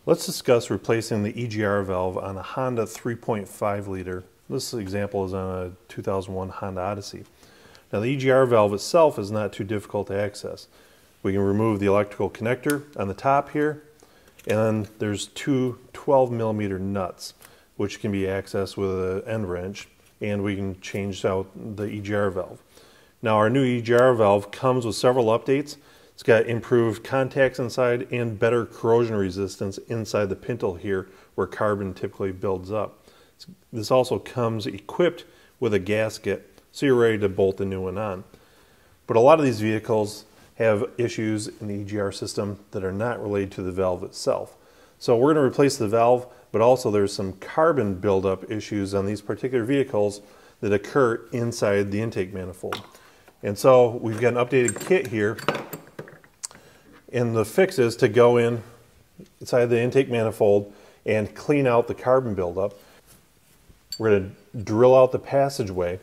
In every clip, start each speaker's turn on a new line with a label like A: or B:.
A: Let's discuss replacing the EGR valve on a Honda 3.5 liter. This example is on a 2001 Honda Odyssey. Now the EGR valve itself is not too difficult to access. We can remove the electrical connector on the top here, and then there's two 12mm nuts which can be accessed with an end wrench, and we can change out the EGR valve. Now our new EGR valve comes with several updates. It's got improved contacts inside and better corrosion resistance inside the pintle here where carbon typically builds up. This also comes equipped with a gasket, so you're ready to bolt the new one on. But a lot of these vehicles have issues in the EGR system that are not related to the valve itself. So we're going to replace the valve, but also there's some carbon buildup issues on these particular vehicles that occur inside the intake manifold. And so we've got an updated kit here, and the fix is to go inside the intake manifold and clean out the carbon buildup. We're going to drill out the passageway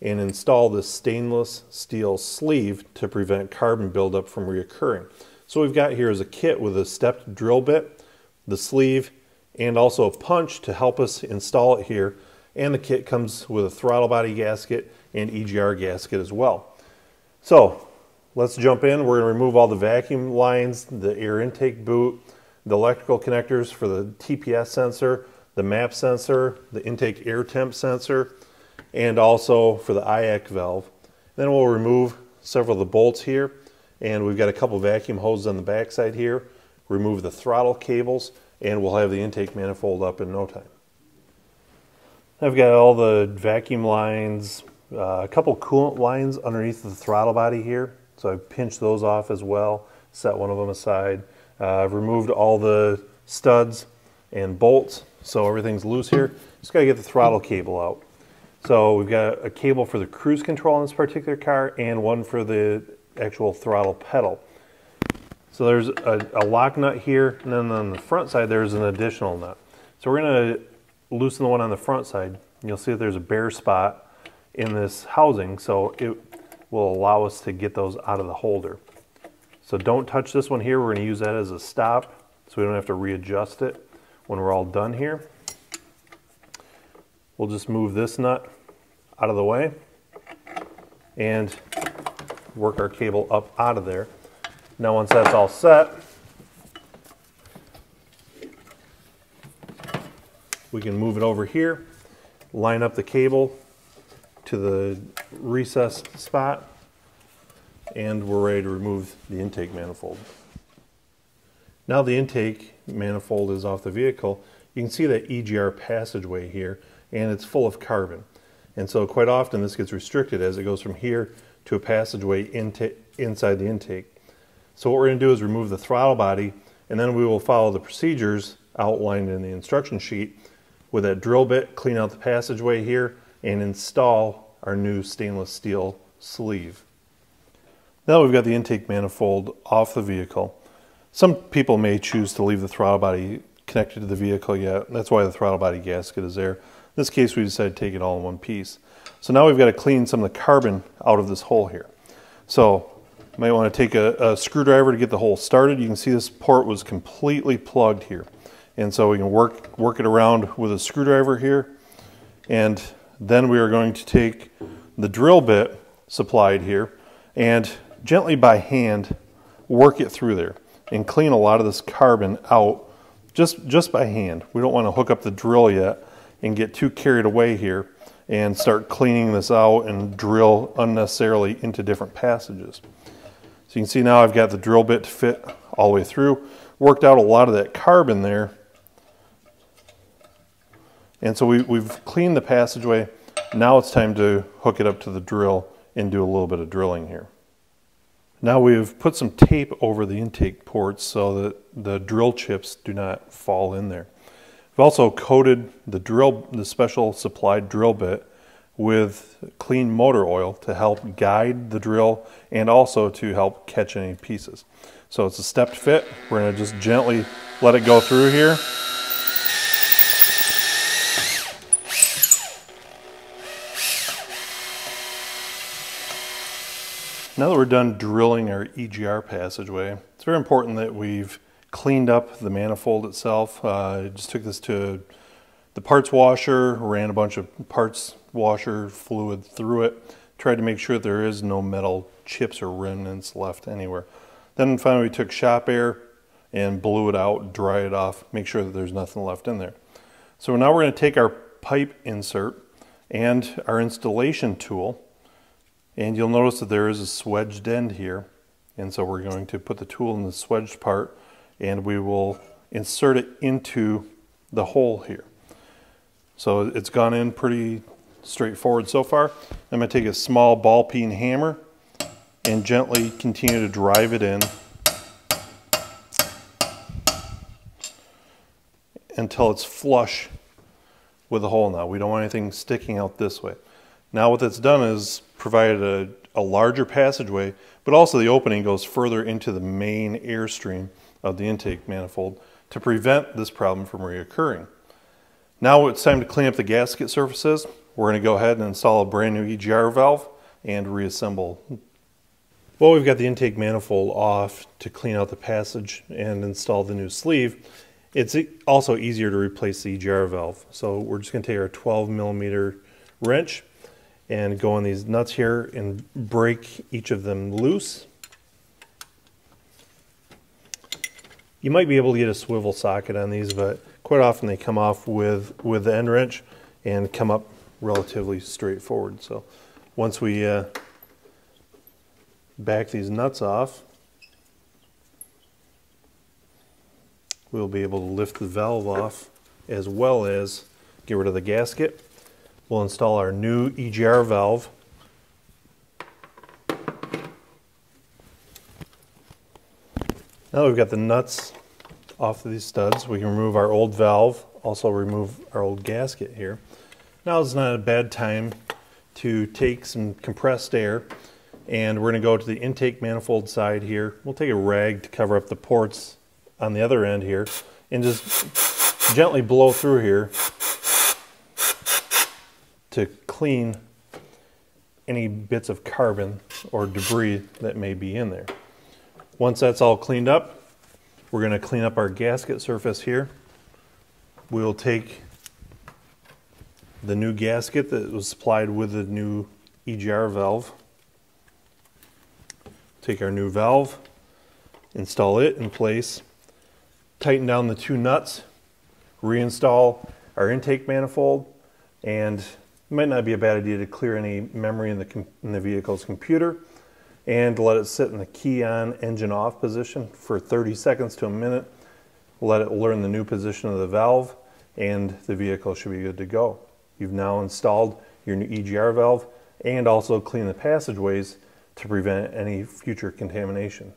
A: and install this stainless steel sleeve to prevent carbon buildup from reoccurring. So what we've got here is a kit with a stepped drill bit, the sleeve, and also a punch to help us install it here. And the kit comes with a throttle body gasket and EGR gasket as well. So let's jump in. We're going to remove all the vacuum lines, the air intake boot, the electrical connectors for the TPS sensor, the MAP sensor, the intake air temp sensor, and also for the IAC valve. Then we'll remove several of the bolts here, and we've got a couple vacuum hoses on the back side here. Remove the throttle cables, and we'll have the intake manifold up in no time. I've got all the vacuum lines, a couple coolant lines underneath the throttle body here. So I've pinched those off as well, set one of them aside. I've removed all the studs and bolts, so everything's loose here. Just gotta get the throttle cable out. So we've got a cable for the cruise control in this particular car and one for the actual throttle pedal. So there's a lock nut here, and then on the front side there's an additional nut. So we're gonna loosen the one on the front side. You'll see that there's a bare spot in this housing, so it will allow us to get those out of the holder. So don't touch this one here. We're going to use that as a stop so we don't have to readjust it when we're all done here. We'll just move this nut out of the way and work our cable up out of there. Now once that's all set, we can move it over here, line up the cable to the recess spot, and we're ready to remove the intake manifold. Now the intake manifold is off the vehicle. You can see that EGR passageway here, and it's full of carbon. And so quite often this gets restricted as it goes from here to a passageway inside the intake. So what we're going to do is remove the throttle body, and then we will follow the procedures outlined in the instruction sheet with that drill bit, clean out the passageway here, and install our new stainless steel sleeve. Now that we've got the intake manifold off the vehicle, some people may choose to leave the throttle body connected to the vehicle yet. That's why the throttle body gasket is there. In this case, we decided to take it all in one piece. So now we've got to clean some of the carbon out of this hole here. So you might want to take a screwdriver to get the hole started. You can see this port was completely plugged here. And so we can work it around with a screwdriver here, and then we are going to take the drill bit supplied here and gently by hand work it through there and clean a lot of this carbon out just by hand. We don't want to hook up the drill yet and get too carried away here and start cleaning this out and drill unnecessarily into different passages. So you can see now I've got the drill bit to fit all the way through, worked out a lot of that carbon there. And so we've cleaned the passageway. Now it's time to hook it up to the drill and do a little bit of drilling here. Now we've put some tape over the intake ports so that the drill chips do not fall in there. We've also coated the special supplied drill bit with clean motor oil to help guide the drill and also to help catch any pieces. So it's a stepped fit. We're going to just gently let it go through here. Now that we're done drilling our EGR passageway, it's very important that we've cleaned up the manifold itself. I just took this to the parts washer, ran a bunch of parts washer fluid through it, tried to make sure there is no metal chips or remnants left anywhere. Then finally we took shop air and blew it out, dry it off, make sure that there's nothing left in there. So now we're going to take our pipe insert and our installation tool, and you'll notice that there is a swedged end here, and so we're going to put the tool in the swedged part and we will insert it into the hole here. So it's gone in pretty straightforward so far. I'm going to take a small ball peen hammer and gently continue to drive it in until it's flush with the hole now. We don't want anything sticking out this way. Now what that's done is provided a larger passageway, but also the opening goes further into the main airstream of the intake manifold to prevent this problem from reoccurring. Now it's time to clean up the gasket surfaces. We're going to go ahead and install a brand new EGR valve and reassemble. Well, we've got the intake manifold off to clean out the passage and install the new sleeve. It's also easier to replace the EGR valve. So we're just going to take our 12mm wrench and go on these nuts here and break each of them loose. You might be able to get a swivel socket on these, but quite often they come off with the end wrench and come up relatively straightforward. So once we back these nuts off, we'll be able to lift the valve off as well as get rid of the gasket. We'll install our new EGR valve. Now we've got the nuts off of these studs, we can remove our old valve, also remove our old gasket here. Now is not a bad time to take some compressed air, and we're going to go to the intake manifold side here. We'll take a rag to cover up the ports on the other end here and just gently blow through here to clean any bits of carbon or debris that may be in there. Once that's all cleaned up, we're going to clean up our gasket surface here. We'll take the new gasket that was supplied with the new EGR valve, take our new valve, install it in place, tighten down the two nuts, reinstall our intake manifold, and it might not be a bad idea to clear any memory in the vehicle's computer and let it sit in the key on, engine off position for 30 seconds to a minute. Let it learn the new position of the valve and the vehicle should be good to go. You've now installed your new EGR valve and also clean the passageways to prevent any future contamination.